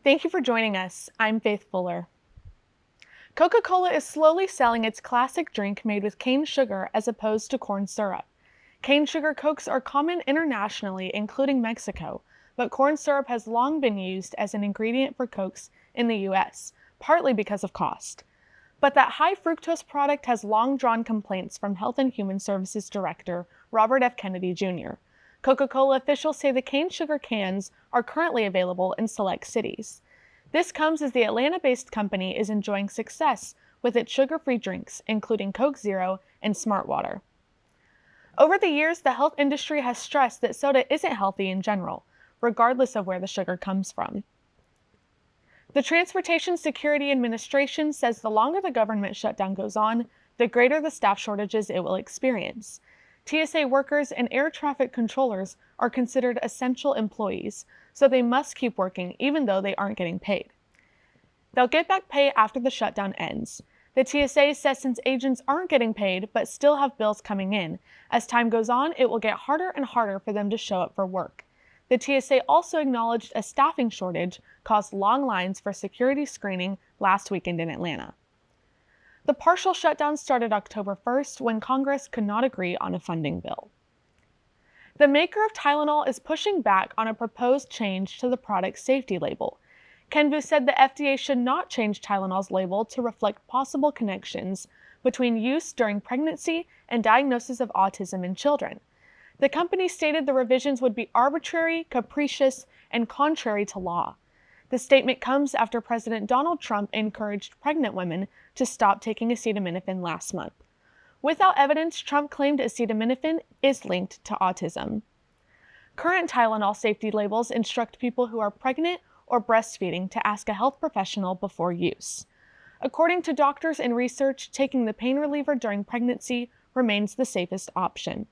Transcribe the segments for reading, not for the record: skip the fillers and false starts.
Thank you for joining us. I'm Faith Fuller. Coca-Cola is slowly selling its classic drink made with cane sugar as opposed to corn syrup. Cane sugar Cokes are common internationally, including Mexico, but corn syrup has long been used as an ingredient for Cokes in the US, partly because of cost. But that high fructose product has long drawn complaints from Health and Human Services Director Robert F. Kennedy Jr. Coca-Cola officials say the cane sugar cans are currently available in select cities. This comes as the Atlanta-based company is enjoying success with its sugar-free drinks, including Coke Zero and Smart Water. Over the years, the health industry has stressed that soda isn't healthy in general, regardless of where the sugar comes from. The Transportation Security Administration says the longer the government shutdown goes on, the greater the staff shortages it will experience. TSA workers and air traffic controllers are considered essential employees, so they must keep working even though they aren't getting paid. They'll get back pay after the shutdown ends. The TSA says since agents aren't getting paid but still have bills coming in, as time goes on, it will get harder and harder for them to show up for work. The TSA also acknowledged a staffing shortage caused long lines for security screening last weekend in Atlanta. The partial shutdown started October 1st when Congress could not agree on a funding bill. The maker of Tylenol is pushing back on a proposed change to the product's safety label. Kenvu said the FDA should not change Tylenol's label to reflect possible connections between use during pregnancy and diagnosis of autism in children. The company stated the revisions would be arbitrary, capricious, and contrary to law. The statement comes after President Donald Trump encouraged pregnant women to stop taking acetaminophen last month. Without evidence, Trump claimed acetaminophen is linked to autism. Current Tylenol safety labels instruct people who are pregnant or breastfeeding to ask a health professional before use. According to doctors and research, taking the pain reliever during pregnancy remains the safest option.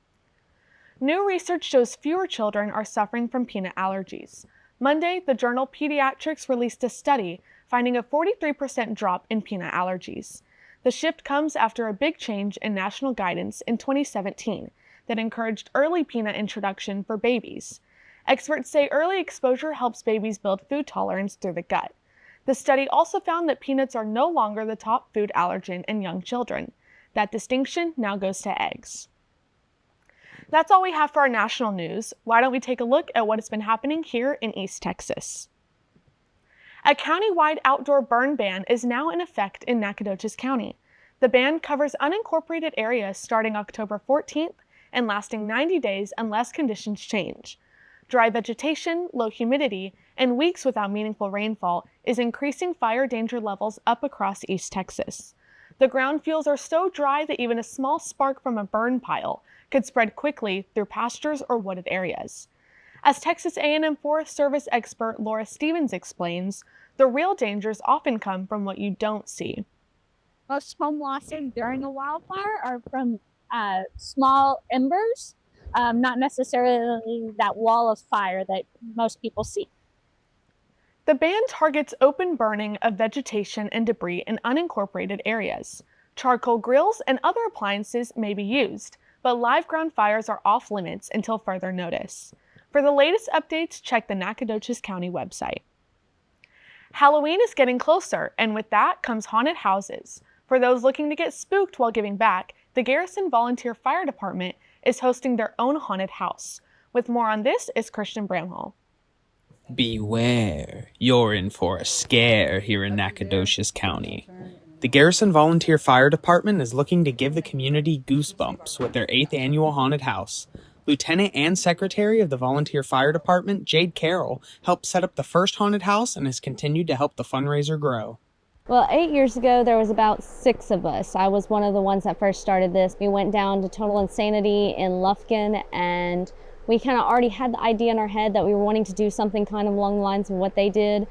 New research shows fewer children are suffering from peanut allergies. Monday, the journal Pediatrics released a study finding a 43% drop in peanut allergies. The shift comes after a big change in national guidance in 2017 that encouraged early peanut introduction for babies. Experts say early exposure helps babies build food tolerance through the gut. The study also found that peanuts are no longer the top food allergen in young children. That distinction now goes to eggs. That's all we have for our national news. Why don't we take a look at what has been happening here in East Texas? A county-wide outdoor burn ban is now in effect in Nacogdoches County. The ban covers unincorporated areas starting October 14th and lasting 90 days unless conditions change. Dry vegetation, low humidity, and weeks without meaningful rainfall is increasing fire danger levels up across East Texas. The ground fuels are so dry that even a small spark from a burn pile could spread quickly through pastures or wooded areas. As Texas A&M Forest Service expert Laura Stevens explains, the real dangers often come from what you don't see. Most home losses during a wildfire are from small embers, not necessarily that wall of fire that most people see. The ban targets open burning of vegetation and debris in unincorporated areas. Charcoal grills and other appliances may be used, but live ground fires are off limits until further notice. For the latest updates, check the Nacogdoches County website. Halloween is getting closer, and with that comes haunted houses. For those looking to get spooked while giving back, the Garrison Volunteer Fire Department is hosting their own haunted house. With more on this is Christian Bramhall. Beware, you're in for a scare here in Nacogdoches County. The Garrison Volunteer Fire Department is looking to give the community goosebumps with their 8th annual haunted house. Lieutenant and Secretary of the Volunteer Fire Department, Jade Carroll, helped set up the first haunted house and has continued to help the fundraiser grow. Well, 8 years ago, there was about 6 of us. I was one of the ones that first started this. We went down to Total Insanity in Lufkin, and we kind of already had the idea in our head that we were wanting to do something kind of along the lines of what they did.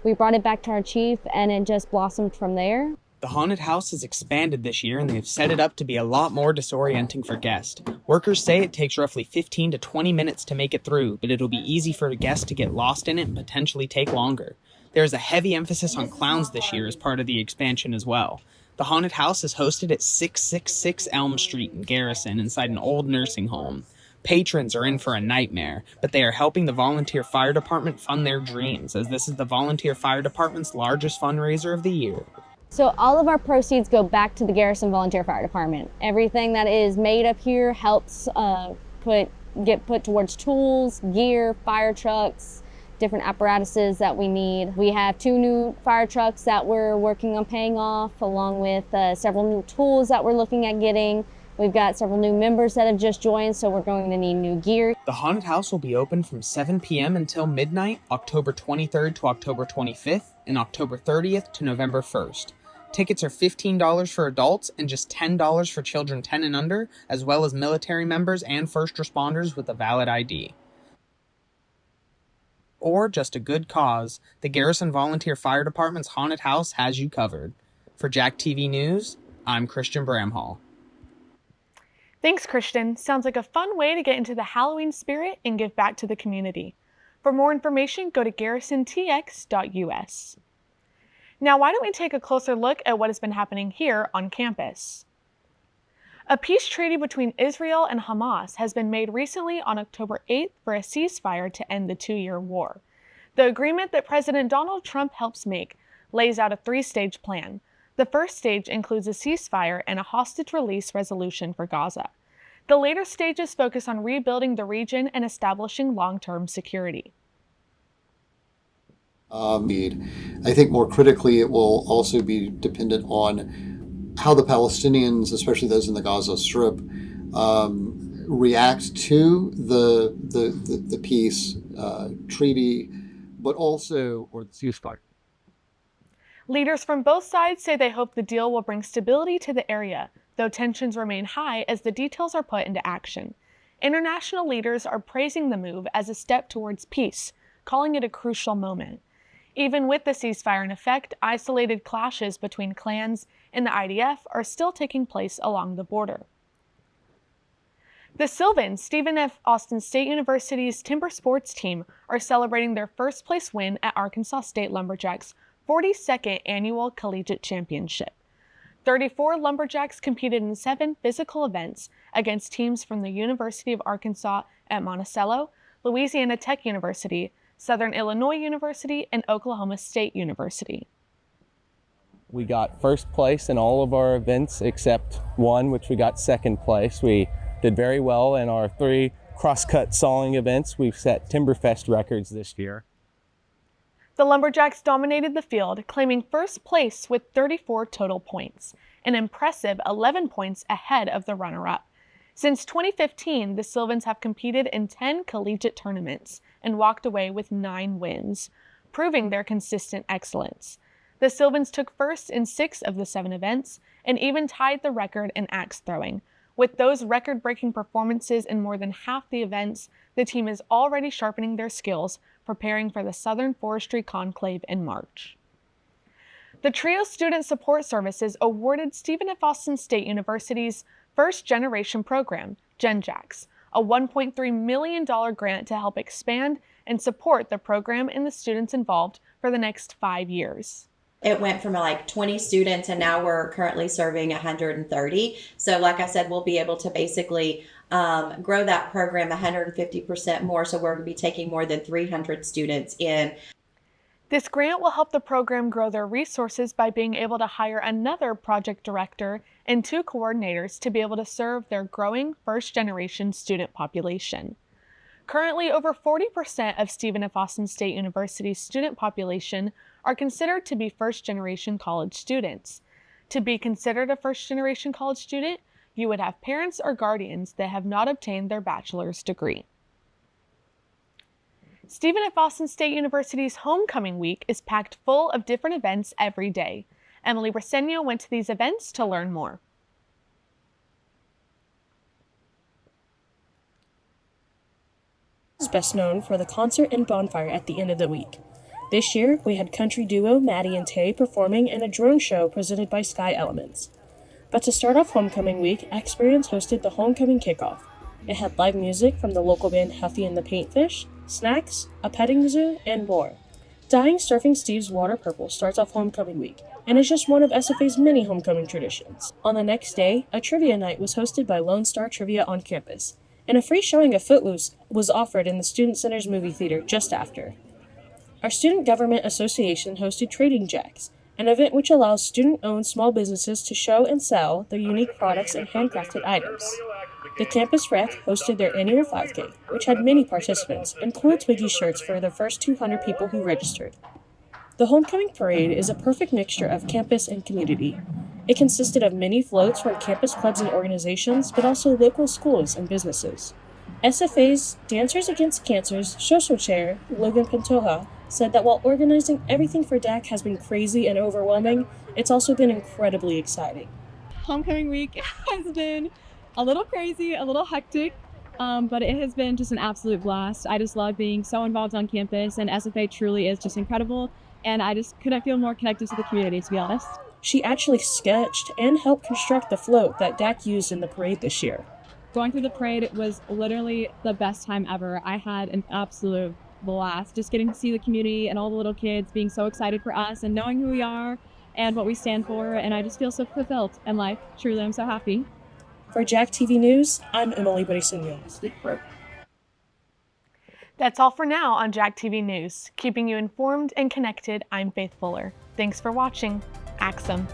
We brought it back to our chief, and it just blossomed from there. The haunted house has expanded this year, and they've set it up to be a lot more disorienting for guests. Workers say it takes roughly 15 to 20 minutes to make it through, but it'll be easy for a guest to get lost in it and potentially take longer. There's a heavy emphasis on clowns this year as part of the expansion as well. The haunted house is hosted at 666 Elm Street in Garrison inside an old nursing home. Patrons are in for a nightmare, but they are helping the volunteer fire department fund their dreams, as this is the volunteer fire department's largest fundraiser of the year. So all of our proceeds go back to the Garrison Volunteer Fire Department. Everything that is made up here helps get put towards tools, gear, fire trucks, different apparatuses that we need. We have 2 new fire trucks that we're working on paying off, along with several new tools that we're looking at getting. We've got several new members that have just joined, so we're going to need new gear. The haunted house will be open from 7 p.m. until midnight, October 23rd to October 25th, and October 30th to November 1st. Tickets are $15 for adults and just $10 for children 10 and under, as well as military members and first responders with a valid ID. Or just a good cause, the Garrison Volunteer Fire Department's haunted house has you covered. For JackTV News, I'm Christian Bramhall. Thanks, Christian. Sounds like a fun way to get into the Halloween spirit and give back to the community. For more information, go to garrisontx.us. Now, why don't we take a closer look at what has been happening here on campus? A peace treaty between Israel and Hamas has been made recently on October 8th for a ceasefire to end the 2-year war. The agreement that President Donald Trump helps make lays out a 3-stage plan. The first stage includes a ceasefire and a hostage release resolution for Gaza. The later stages focus on rebuilding the region and establishing long-term security. I think more critically, it will also be dependent on how the Palestinians, especially those in the Gaza Strip, react to the peace treaty, but also or the ceasefire. Leaders from both sides say they hope the deal will bring stability to the area, though tensions remain high as the details are put into action. International leaders are praising the move as a step towards peace, calling it a crucial moment. Even with the ceasefire in effect, isolated clashes between clans and the IDF are still taking place along the border. The Sylvans, Stephen F. Austin State University's timber sports team, are celebrating their first-place win at Arkansas State Lumberjacks' 42nd Annual Collegiate Championship. 34 Lumberjacks competed in 7 physical events against teams from the University of Arkansas at Monticello, Louisiana Tech University, Southern Illinois University, and Oklahoma State University. We got first place in all of our events except one, which we got second place. We did very well in our 3 crosscut sawing events. We've set Timberfest records this year. The Lumberjacks dominated the field, claiming first place with 34 total points, an impressive 11 points ahead of the runner-up. Since 2015, the Sylvans have competed in 10 collegiate tournaments and walked away with 9 wins, proving their consistent excellence. The Sylvans took first in 6 of the 7 events and even tied the record in axe throwing. With those record-breaking performances in more than half the events, the team is already sharpening their skills, preparing for the Southern Forestry Conclave in March. The TRIO Student Support Services awarded Stephen F. Austin State University's First Generation Program, GenJacks, a $1.3 million grant to help expand and support the program and the students involved for the next 5 years. It went from like 20 students and now we're currently serving 130. So like I said, we'll be able to basically grow that program 150% more. So we're going to be taking more than 300 students in. This grant will help the program grow their resources by being able to hire another project director and 2 coordinators to be able to serve their growing first-generation student population. Currently, over 40% of Stephen F. Austin State University's student population are considered to be first-generation college students. To be considered a first-generation college student, you would have parents or guardians that have not obtained their bachelor's degree. Stephen F. Austin State University's Homecoming Week is packed full of different events every day. Emily Resenio went to these events to learn more. Is best known for the concert and bonfire at the end of the week. This year, we had country duo Maddie and Tay performing and a drone show presented by Sky Elements. But to start off Homecoming Week, Experience hosted the Homecoming Kickoff. It had live music from the local band Huffy and the Paintfish, snacks, a petting zoo, and more. Dyeing Surfing Steve's Water Purple starts off Homecoming Week, and is just one of SFA's many homecoming traditions. On the next day, a trivia night was hosted by Lone Star Trivia on campus, and a free showing of Footloose was offered in the Student Center's movie theater just after. Our Student Government Association hosted Trading Jacks, an event which allows student-owned small businesses to show and sell their unique products and handcrafted items. The Campus Rec hosted their annual 5K, which had many participants and cool Twiggy shirts for the first 200 people who registered. The Homecoming Parade is a perfect mixture of campus and community. It consisted of many floats from campus clubs and organizations, but also local schools and businesses. SFA's Dancers Against Cancer's social chair, Logan Pantoja, said that while organizing everything for DAC has been crazy and overwhelming, it's also been incredibly exciting. Homecoming week has been a little crazy, a little hectic, but it has been just an absolute blast. I just love being so involved on campus, and SFA truly is just incredible, and I just couldn't feel more connected to the community, to be honest. She actually sketched and helped construct the float that DAC used in the parade this year. Going through the parade was literally the best time ever. I had an absolute blast, just getting to see the community and all the little kids being so excited for us and knowing who we are and what we stand for, and I just feel so fulfilled in life. Truly, I'm so happy. For JackTV News, I'm Emily Briceño. That's all for now on JackTV News. Keeping you informed and connected, I'm Faith Fuller. Thanks for watching. Axum.